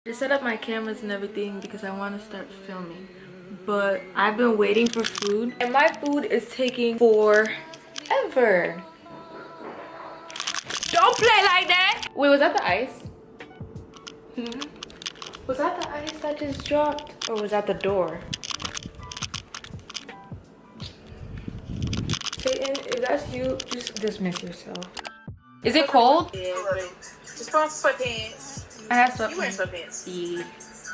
I set up my cameras and everything because I want to start filming, but I've been waiting for food and my food is taking forever. Don't play like that. Wait, was that the ice? Was that the ice that just dropped, or was that the door? Peyton, if that's you, just dismiss yourself. Is it cold? Yeah, just put on sweatpants. I have sweatpants. You wear sweatpants. Yeah.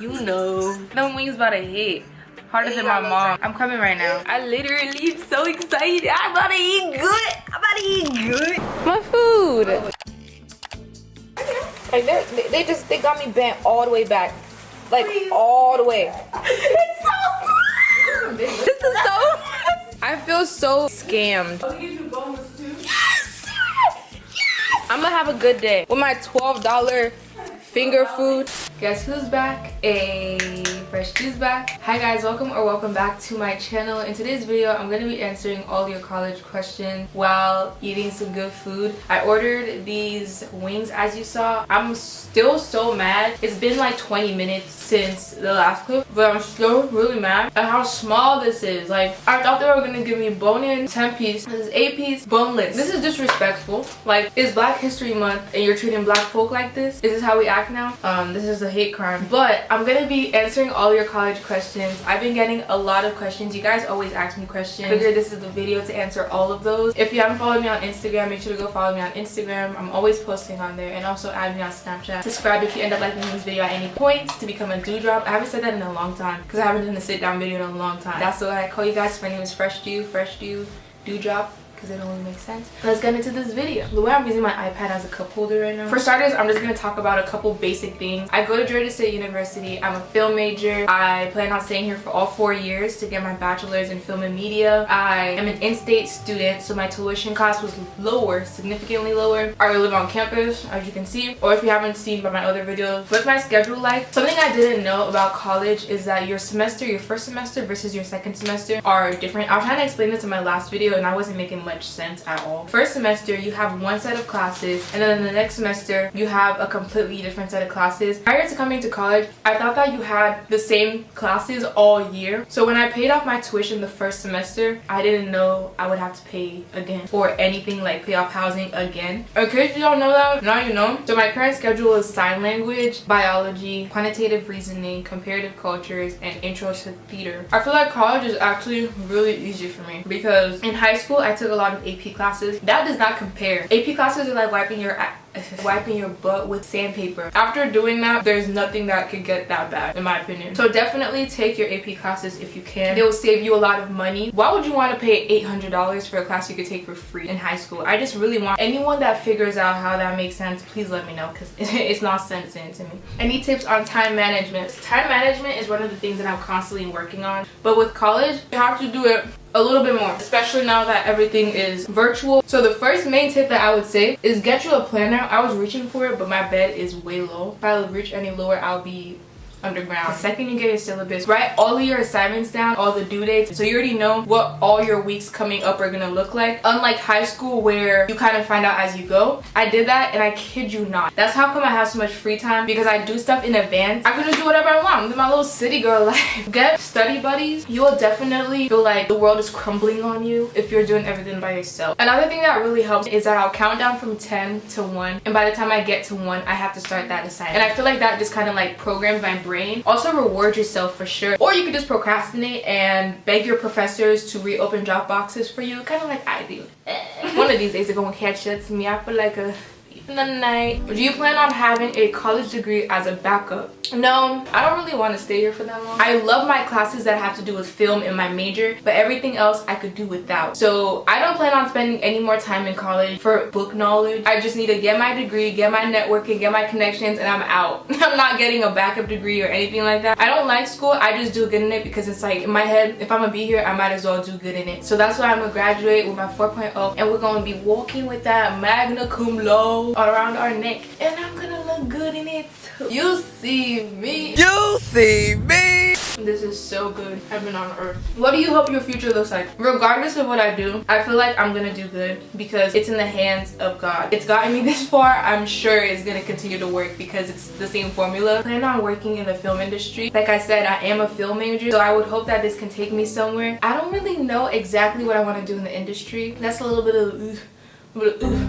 You know. Them wings about to hit. Harder than my mom. I'm coming right now. I literally am so excited. I'm about to eat good. I'm about to eat good. My food. Like they got me bent all the way back. Like all the way. It's so good. This is so I feel so scammed. Yes! Yes! I'm gonna have a good day with my $12 finger food. Guess who's back? Fresh Juice back. Hi guys, welcome back to my channel. In today's video, I'm gonna be answering all your college questions while eating some good food. I ordered these wings as you saw. I'm still so mad. It's been like 20 minutes since the last clip, but I'm still really mad at how small this is. Like, I thought they were gonna give me bone-in 10-piece. This is 8-piece boneless. This is disrespectful. Like, it's Black History Month and you're treating black folk like this? Is this how we act now? This is a hate crime. But I'm gonna be answering all your college questions. I've been getting a lot of questions. You guys always ask me questions. I figured this is the video to answer all of those. If you haven't followed me on Instagram, make sure to go follow me on Instagram. I'm always posting on there, and also add me on Snapchat. Subscribe if you end up liking this video at any point to become a dewdrop. I haven't said that in a long time because I haven't done a sit down video in a long time. That's what I call you guys. My name is Fresh Dew, dewdrop. It only makes sense. Let's get into this video. The way I'm using my iPad as a cup holder right now. For starters, I'm just gonna talk about a couple basic things. I go to Georgia State University. I'm a film major. I plan on staying here for all 4 years to get my bachelor's in film and media. I am an in-state student, so my tuition cost was lower, significantly lower. I live on campus, as you can see, or if you haven't seen by my other videos. What's my schedule like? Something I didn't know about college is that your first semester versus your second semester are different. I was trying to explain this in my last video and I wasn't making much sense at all. First semester you have one set of classes, and then in the next semester you have a completely different set of classes. Prior to coming to college, I thought that you had the same classes all year. So when I paid off my tuition the first semester, I didn't know I would have to pay again for anything, like pay off housing again. In case you don't know that, now you know. So my current schedule is sign language, biology, quantitative reasoning, comparative cultures, and intro to theater. I feel like college is actually really easy for me because in high school I took a lot of AP classes. That does not compare. AP classes are like wiping your butt with sandpaper. After doing that, there's nothing that could get that bad, in my opinion. So definitely take your AP classes if you can. They will save you a lot of money. Why would you want to pay $800 for a class you could take for free in high school? I just really want anyone that figures out how that makes sense, please let me know, because it's not sensing to me. Any tips on time management? Time management is one of the things that I'm constantly working on, but with college you have to do it a little bit more, especially now that everything is virtual. So the first main tip that I would say is get you a planner. I was reaching for it, but my bed is way low. If I reach any lower, I'll be underground. The second you get your syllabus, write all of your assignments down, all the due dates, so you already know what all your weeks coming up are gonna look like. Unlike high school where you kind of find out as you go, I did that and I kid you not. That's how come I have so much free time, because I do stuff in advance. I can just do whatever I want. I'm in my little city girl life. Get study buddies. You will definitely feel like the world is crumbling on you if you're doing everything by yourself. Another thing that really helps is that I'll count down from 10 to 1, and by the time I get to 1, I have to start that assignment. And I feel like that just kind of like programs my brain. Also reward yourself for sure, or you could just procrastinate and beg your professors to reopen drop boxes for you, kind of like I do. One of these days they're gonna catch up to me. I feel like a in the night. Do you plan on having a college degree as a backup? No, I don't really want to stay here for that long. I love my classes that have to do with film in my major, but everything else I could do without. So I don't plan on spending any more time in college for book knowledge. I just need to get my degree, get my networking, get my connections, and I'm out. I'm not getting a backup degree or anything like that. I don't like school. I just do good in it because it's like in my head, if I'm gonna be here, I might as well do good in it. So that's why I'm gonna graduate with my 4.0, and we're gonna be walking with that magna cum laude around our neck, and I'm gonna look good in it too. You see me. You see me. This is so good. Heaven on earth. What do you hope your future looks like? Regardless of what I do, I feel like I'm gonna do good because it's in the hands of God. It's gotten me this far. I'm sure it's gonna continue to work because it's the same formula. I plan on working in the film industry. Like I said, I am a film major, so I would hope that this can take me somewhere. I don't really know exactly what I want to do in the industry. That's a little bit of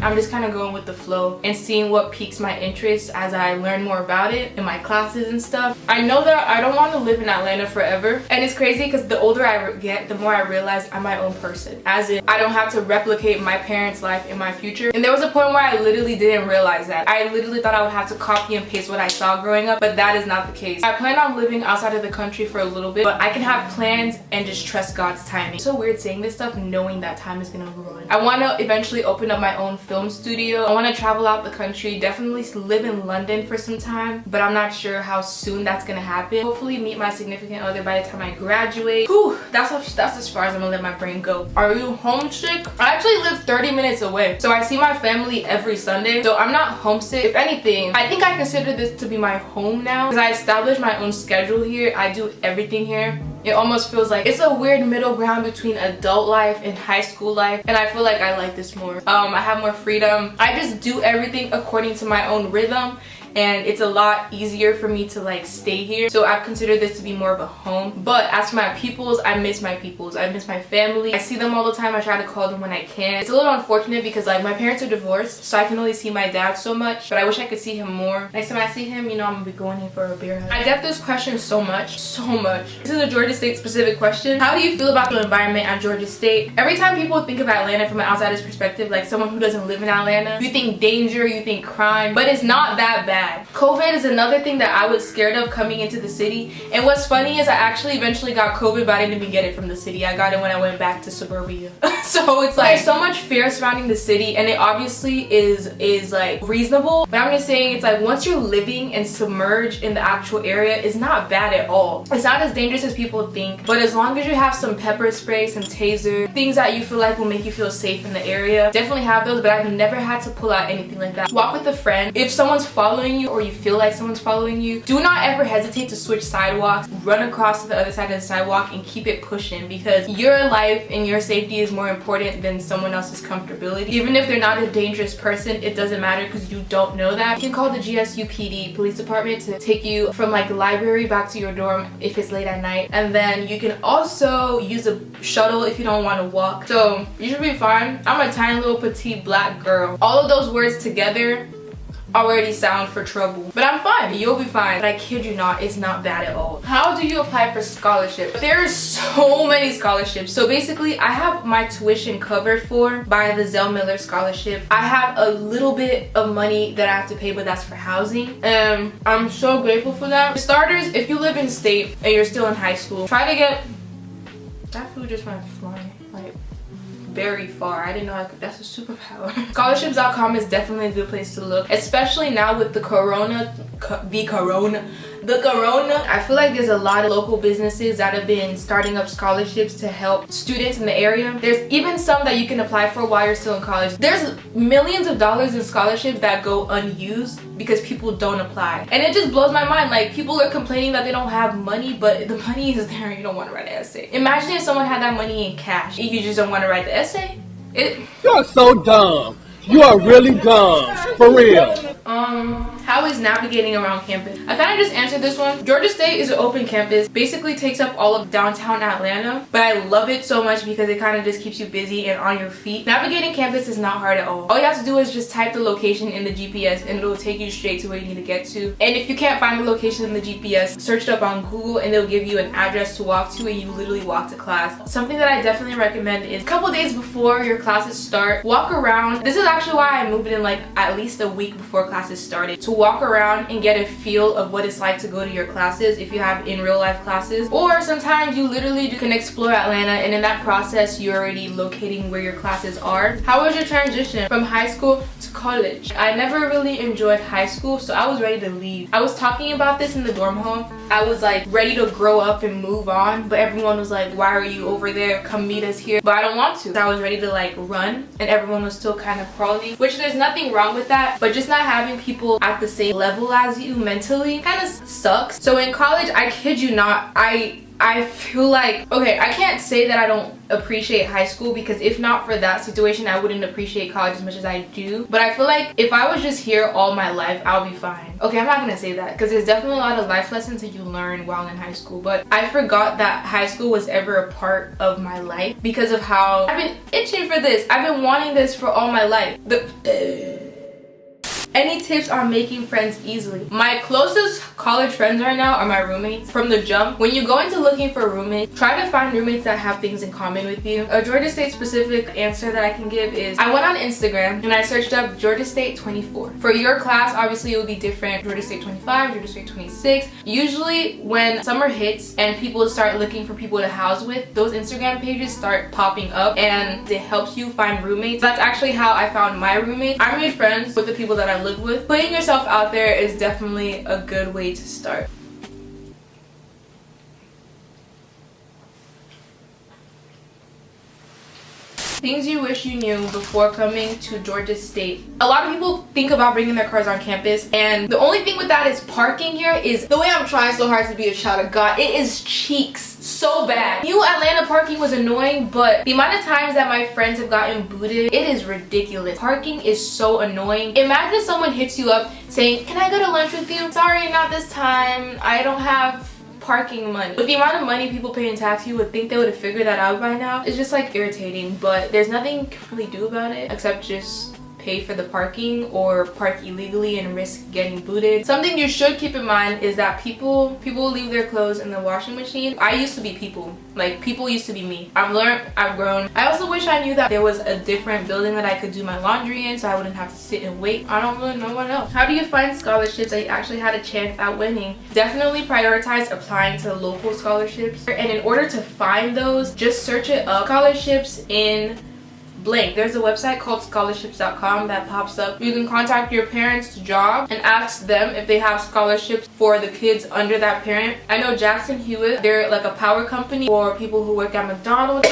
I'm just kind of going with the flow and seeing what piques my interest as I learn more about it in my classes and stuff. I know that I don't want to live in Atlanta forever, and it's crazy because the older I get, the more I realize I'm my own person, as in I don't have to replicate my parents' life in my future. And there was a point where I literally didn't realize that. I literally thought I would have to copy and paste what I saw growing up, but that is not the case. I plan on living outside of the country for a little bit, but I can have plans and just trust God's timing. It's so weird saying this stuff knowing that time is gonna run. I want to eventually open up my own film studio. I want to travel out the country, definitely live in London for some time, but I'm not sure how soon that's gonna happen. Hopefully meet my significant other by the time I graduate. Whew, that's as far as I'm gonna let my brain go. Are you homesick? I actually live 30 minutes away, so I see my family every Sunday, so I'm not homesick. If anything, I think I consider this to be my home now because I established my own schedule here. I do everything here. It almost feels like it's a weird middle ground between adult life and high school life, and I feel like I like this more. I have more freedom. I just do everything according to my own rhythm, and it's a lot easier for me to like stay here. So I've considered this to be more of a home. But as for my peoples, I miss my peoples. I miss my family. I see them all the time. I try to call them when I can. It's a little unfortunate because like my parents are divorced, so I can only see my dad so much, but I wish I could see him more. Next time I see him, you know, I'm gonna be going in for a beer hug. I get this question so much. This is a Georgia State specific question. How do you feel about the environment at Georgia State? Every time people think of Atlanta from an outsider's perspective, like someone who doesn't live in Atlanta, you think danger, you think crime, but it's not that bad. COVID is another thing that I was scared of coming into the city, and what's funny is I actually eventually got COVID, but I didn't even get it from the city. I got it when I went back to suburbia. So it's like so much fear surrounding the city, and it obviously is like reasonable, but I'm just saying it's like once you're living and submerged in the actual area, it's not bad at all. It's not as dangerous as people think, but as long as you have some pepper spray, some taser, things that you feel like will make you feel safe in the area, definitely have those, but I've never had to pull out anything like that. Walk with a friend. If someone's following you or you feel like someone's following you, do not ever hesitate to switch sidewalks. Run across to the other side of the sidewalk and keep it pushing, because your life and your safety is more important than someone else's comfortability. Even if they're not a dangerous person, it doesn't matter because you don't know that. You can call the GSUPD police department to take you from like the library back to your dorm if it's late at night, and then you can also use a shuttle if you don't want to walk. So you should be fine. I'm a tiny little petite black girl. All of those words together already sound for trouble, but I'm fine. You'll be fine. But I kid you not, it's not bad at all. How do you apply for scholarships? There's so many scholarships. So basically I have my tuition covered for by the Zell Miller scholarship. I have a little bit of money that I have to pay, but that's for housing, and I'm so grateful for that. For starters, if you live in state and you're still in high school, try to get that food just went flying like very far. I didn't know I could. That's a superpower. Scholarships.com is definitely a good place to look, especially now with the corona. I feel like there's a lot of local businesses that have been starting up scholarships to help students in the area. There's even some that you can apply for while you're still in college. There's millions of dollars in scholarships that go unused because people don't apply, and it just blows my mind. Like, people are complaining that they don't have money, but the money is there and you don't want to write an essay. Imagine if someone had that money in cash and you just don't want to write the essay. You're so dumb. You are really dumb, for real. How is navigating around campus? I kind of just answered this one. Georgia State is an open campus, basically takes up all of downtown Atlanta, but I love it so much because it kind of just keeps you busy and on your feet. Navigating campus is not hard at all. All you have to do is just type the location in the GPS and it'll take you straight to where you need to get to. And if you can't find the location in the GPS, search it up on Google and they'll give you an address to walk to, and you literally walk to class. Something that I definitely recommend is a couple days before your classes start, walk around. This is actually why I moved in like at least a week before classes started, to walk around and get a feel of what it's like to go to your classes if you have in real life classes, or sometimes you literally can explore Atlanta, and in that process you're already locating where your classes are. How was your transition from high school to college? I never really enjoyed high school, so I was ready to leave. I was talking about this in the dorm home. I was like ready to grow up and move on, but everyone was like, why are you over there? Come meet us here. But I don't want to. I was ready to like run, and everyone was still kind of crawling, which there's nothing wrong with that, but just not having people at the same level as you mentally kind of sucks. So in college, I kid you not, I I feel like, okay, I can't say that I don't appreciate high school, because if not for that situation, I wouldn't appreciate college as much as I do. But I feel like if I was just here all my life, I'll be fine. Okay, I'm not gonna say that, because there's definitely a lot of life lessons that you learn while in high school, but I forgot that high school was ever a part of my life because of how I've been itching for this. I've been wanting this for all my life. Any tips on making friends easily? My closest college friends right now are my roommates. From the jump, when you go into looking for roommates, try to find roommates that have things in common with you. A Georgia State specific answer that I can give is, I went on Instagram and I searched up Georgia State 24. For your class, obviously it will be different. Georgia State 25, Georgia State 26. Usually when summer hits and people start looking for people to house with, those Instagram pages start popping up and it helps you find roommates. That's actually how I found my roommates. I made friends with the people that I live with. Putting yourself out there is definitely a good way to start. Things you wish you knew before coming to Georgia State. A lot of people think about bringing their cars on campus, and the only thing with that is parking here is, the way I'm trying so hard to be a child of God, it is cheeks so bad. New Atlanta parking was annoying, but the amount of times that my friends have gotten booted, it is ridiculous. Parking is so annoying. Imagine someone hits you up saying, can I go to lunch with you? Sorry, not this time. I don't have parking money. With the amount of money people pay in tax, you would think they would have figured that out by now. It's just like irritating, but there's nothing you can really do about it except just pay for the parking or park illegally and risk getting booted. Something you should keep in mind is that people will leave their clothes in the washing machine. I used to be people. Like, people used to be me. I've learned, I've grown. I also wish I knew that there was a different building that I could do my laundry in so I wouldn't have to sit and wait. I don't really know what else. How do you find scholarships that you actually had a chance at winning? Definitely prioritize applying to local scholarships. And in order to find those, just search it up. Scholarships in blank. There's a website called scholarships.com that pops up. You can contact your parents' job and ask them if they have scholarships for the kids under that parent. I know Jackson Hewitt, they're like a power company for people who work at McDonald's.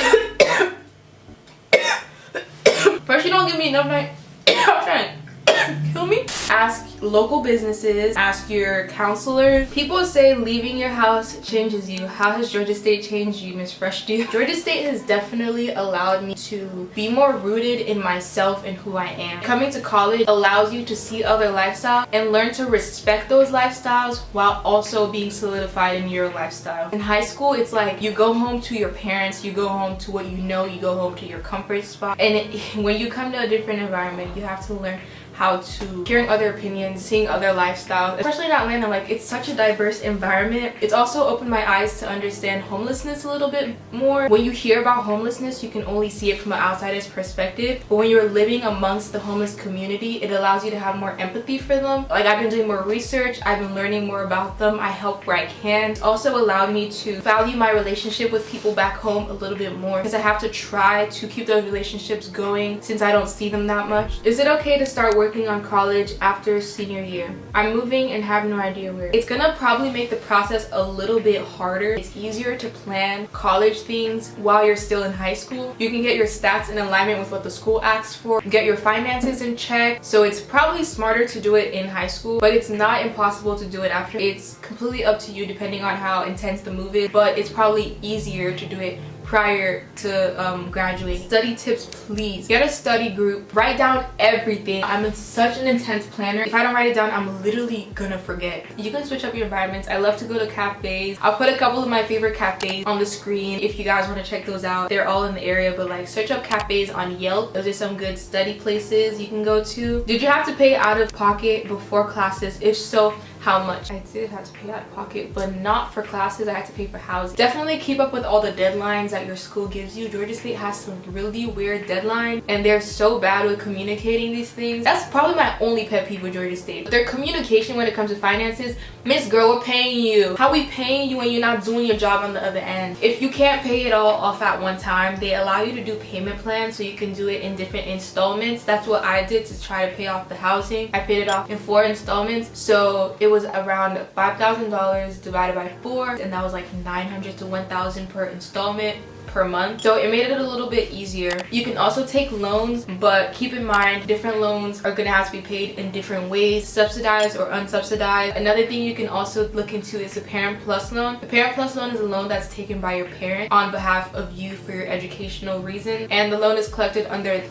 First, you don't give me enough night. I'm trying to kill me. Ask local businesses, ask your counselor. People say leaving your house changes you. How has Georgia State changed you, Miss Fresh Dew? Georgia State has definitely allowed me to be more rooted in myself and who I am. Coming to college allows you to see other lifestyles and learn to respect those lifestyles while also being solidified in your lifestyle. In high school, it's like you go home to your parents, you go home to what you know, you go home to your comfort spot. And when you come to a different environment, you have to learn how to hearing other opinions, seeing other lifestyles, especially in Atlanta. Like, it's such a diverse environment. It's also opened my eyes to understand homelessness a little bit more. When you hear about homelessness, you can only see it from an outsider's perspective, but when you're living amongst the homeless community, it allows you to have more empathy for them. Like, I've been doing more research, I've been learning more about them, I help where I can. It's also allowed me to value my relationship with people back home a little bit more, because I have to try to keep those relationships going since I don't see them that much. Is it okay to start working on college after senior year? I'm moving and have no idea where. It's gonna probably make the process a little bit harder. It's easier to plan college things while you're still in high school. You can get your stats in alignment with what the school asks for, get your finances in check, so it's probably smarter to do it in high school, but it's not impossible to do it after. It's completely up to you depending on how intense the move is, but it's probably easier to do it prior to graduating. Study tips, please. Get a study group. Write down everything. I'm such an intense planner. If I don't write it down, I'm literally gonna forget. You can switch up your environments. I love to go to cafes. I'll put a couple of my favorite cafes on the screen if you guys want to check those out. They're all in the area, but like, search up cafes on Yelp. Those are some good study places you can go to. Did you have to pay out of pocket before classes? If so, how much? I did have to pay out of pocket, but not for classes. I had to pay for housing. Definitely keep up with all the deadlines that your school gives you. Georgia State has some really weird deadlines, and they're so bad with communicating these things. That's probably my only pet peeve with Georgia State. Their communication when it comes to finances. Miss Girl, we're paying you. How we paying you when you're not doing your job on the other end? If you can't pay it all off at one time, they allow you to do payment plans so you can do it in different installments. That's what I did to try to pay off the housing. I paid it off in 4 installments, so it was around $5,000 divided by 4, and that was like $900 to $1,000 per installment. per month, so it made it a little bit easier. You can also take loans, but keep in mind different loans are gonna have to be paid in different ways, subsidized or unsubsidized. Another thing you can also look into is the Parent Plus loan. The Parent Plus loan is a loan that's taken by your parent on behalf of you for your educational reason, and the loan is collected under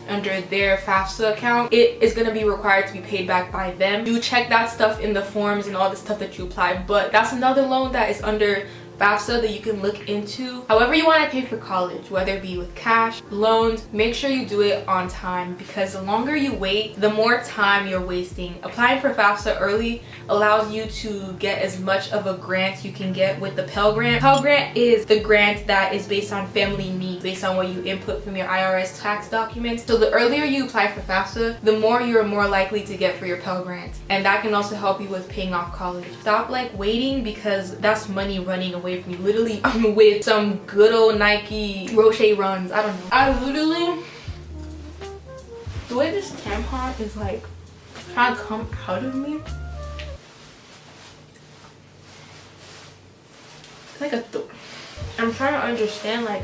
their FAFSA account. It is going to be required to be paid back by them. Do check that stuff in the forms and all the stuff that you apply, but that's another loan that is under FAFSA that you can look into. However you want to pay for college, whether it be with cash, loans, make sure you do it on time, because the longer you wait, the more time you're wasting. Applying for FAFSA early allows you to get as much of a grant you can get with the Pell Grant. Pell Grant is the grant that is based on family needs, based on what you input from your IRS tax documents. So the earlier you apply for FAFSA, the more you're more likely to get for your Pell Grant, and that can also help you with paying off college. Stop like waiting, because that's money running away from you. Literally, I'm with some good old Nike Roche runs. I don't know. I literally, the way this tampon is like trying to come out of me, it's like I'm trying to understand, like,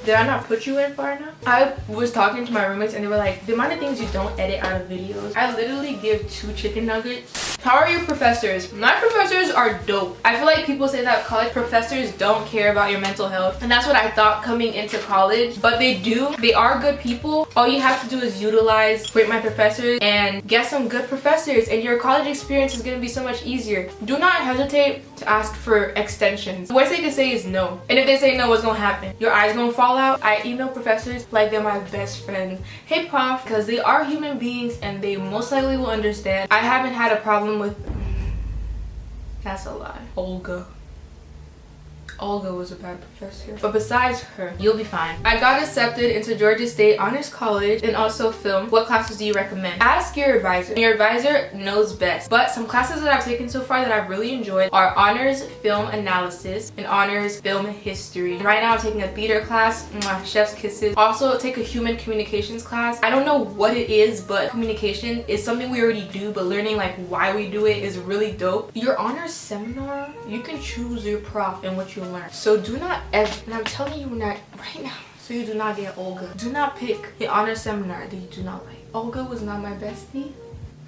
did I not put you in far enough? I was talking to my roommates and they were like, the amount of things you don't edit out of videos. I literally give 2 chicken nuggets. How are your professors? My professors are dope. I feel like people say that college professors don't care about your mental health, and that's what I thought coming into college, but they do. They are good people. All you have to do is rate my professors and get some good professors, and your college experience is going to be so much easier. Do not hesitate to ask for extensions. The worst they can say is no, and if they say no, what's gonna happen? Your eyes gonna fall out. I email professors like they're my best friends. Hey prof, because they are human beings and they most likely will understand. I haven't had a problem with, that's a lie, Olga was a bad professor, but besides her, you'll be fine. I got accepted into Georgia State Honors College and also film. What classes do you recommend? Ask your advisor. Your advisor knows best, but some classes that I've taken so far that I've really enjoyed are honors film analysis and honors film history. Right now I'm taking a theater class, chef's kisses. Also take a human communications class. I don't know what it is, but communication is something we already do, but learning like why we do it is really dope. Your honors seminar, you can choose your prof and what you learn. So do not ever, and I'm telling you right now, so you do not get Olga. Do not pick the honor seminar that you do not like. Olga was not my bestie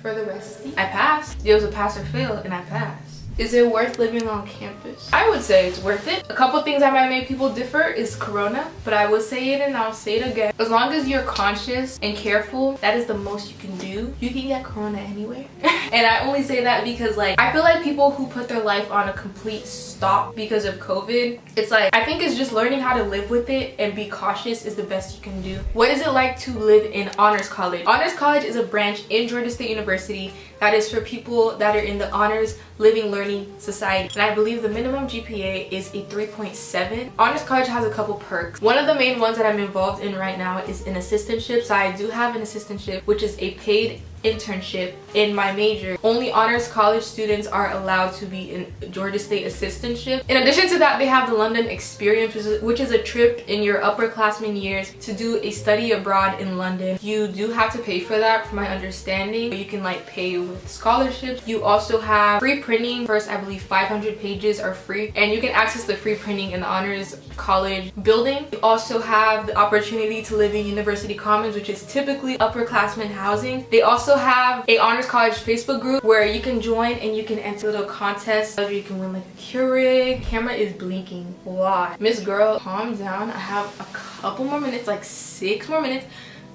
for the restie. I passed. It was a pass or fail, and I passed. Is it worth living on campus? I would say it's worth it. A couple things that might make people differ is corona, but I will say it and I'll say it again. As long as you're conscious and careful, that is the most you can do. You can get corona anyway. And I only say that because like, I feel like people who put their life on a complete stop because of COVID, it's like, I think it's just learning how to live with it and be cautious is the best you can do. What is it like to live in honors college? Honors college is a branch in Georgia State University that is for people that are in the honors living learning society, and I believe the minimum GPA is a 3.7. Honors college has a couple perks. One of the main ones that I'm involved in right now is an assistantship. So I do have an assistantship, which is a paid internship in my major. Only honors college students are allowed to be in Georgia State assistantship. In addition to that, they have the London experience, which is a trip in your upperclassmen years to do a study abroad in London. You do have to pay for that, from my understanding. You can like pay with scholarships. You also have free printing. First, I believe 500 pages are free, and you can access the free printing in the honors college building. You also have the opportunity to live in University Commons, which is typically upperclassmen housing. They also have a honors college Facebook group where you can join and you can enter little contests. You can win like a Keurig. Camera is blinking. Why? Miss Girl, calm down. I have a couple more minutes, like 6 more minutes.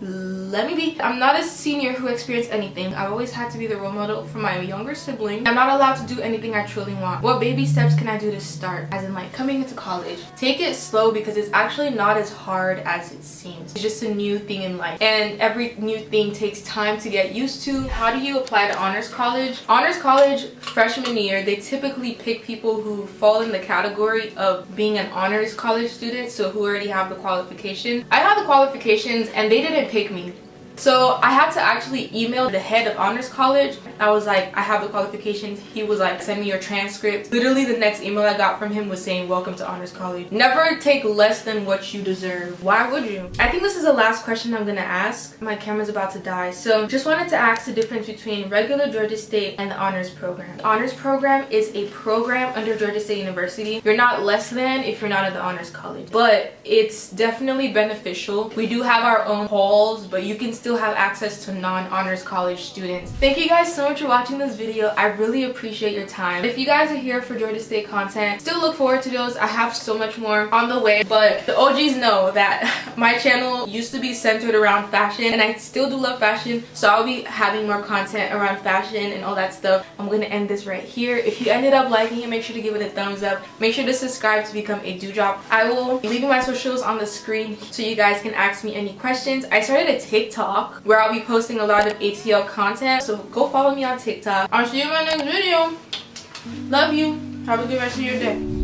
Let me be. I'm not a senior who experienced anything. I've always had to be the role model for my younger sibling. I'm not allowed to do anything I truly want. What baby steps can I do to start? As in like coming into college. Take it slow, because it's actually not as hard as it seems. It's just a new thing in life, and every new thing takes time to get used to. How do you apply to honors college? Honors college freshman year, they typically pick people who fall in the category of being an honors college student, so who already have the qualification. I have the qualifications and they didn't pick me So I had to actually email the head of honors college. I was like, I have the qualifications. He was like, send me your transcript. Literally the next email I got from him was saying, welcome to honors college. Never take less than what you deserve. Why would you? I think this is the last question I'm gonna ask. My camera's about to die. So just wanted to ask the difference between regular Georgia State and the honors program. The honors program is a program under Georgia State University. You're not less than if you're not at the honors college, but it's definitely beneficial. We do have our own halls, but you can still have access to non-honors college students. Thank you guys so much for watching this video. I really appreciate your time. If you guys are here for Georgia State content, still look forward to those. I have so much more on the way, but the OGs know that my channel used to be centered around fashion, and I still do love fashion, so I'll be having more content around fashion and all that stuff. I'm gonna end this right here. If you ended up liking it, make sure to give it a thumbs up. Make sure to subscribe to become a dewdrop. I will be leaving my socials on the screen so you guys can ask me any questions. I started a TikTok where I'll be posting a lot of ATL content, so go follow me on TikTok. I'll see you in my next video. Love you. Have a good rest of your day.